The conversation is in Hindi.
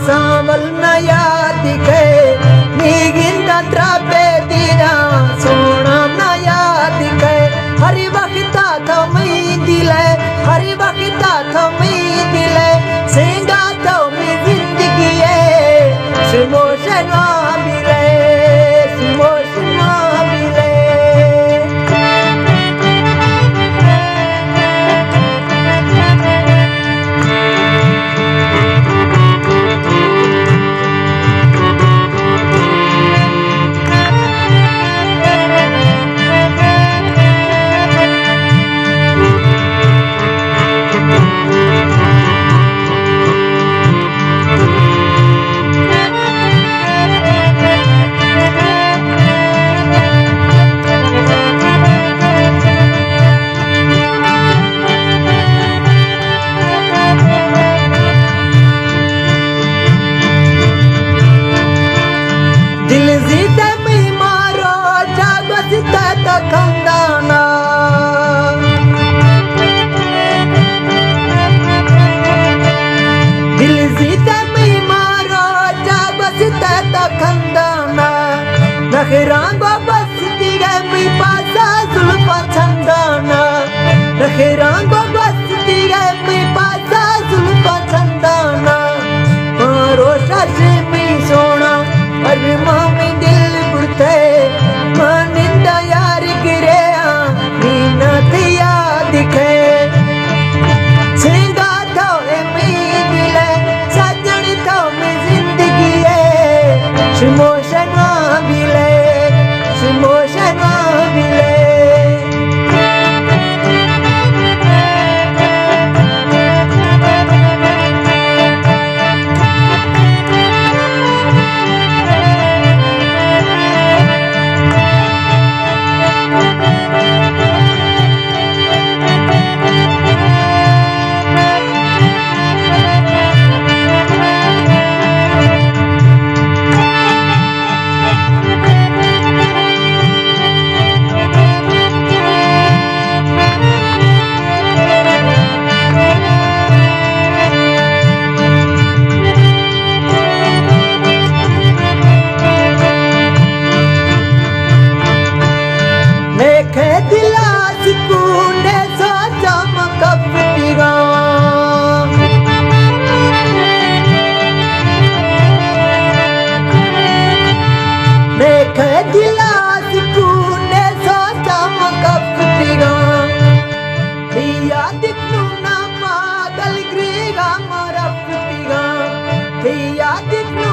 सांवल नया दिखे नीगिंदा त्रापे दीरा सोना नया दिखे हरि वक्ता थमी दिले हरि वक्ता थमी दिले सेंगा तो मी जिंदगी है सिमोशन मिले सिमोशन मिले दिल जीते में मारो जागत तक खंदाना दिल जीते में मारो जागत तक खंदाना नखरांगो बस दिगे में पासा जुल्फा छंदाना नखरांगो बस दिगे में पासा जुल्फा छंदाना मारो शशि में सोना अरे मामी दिल बुढ़ते मानिंदा यार गिरे नीना थिया दिखे सिंगा तो मी दिले सजन तो मी जिंदगी है सिमोशन मिले सिमोशन मिले देखे दिला सुकून सा चमक पिगा देखे दिला सुकून सा चमक पिगा दिया दिखनु ना पागल ग्रीगा मरा पिगा दिया दिखनु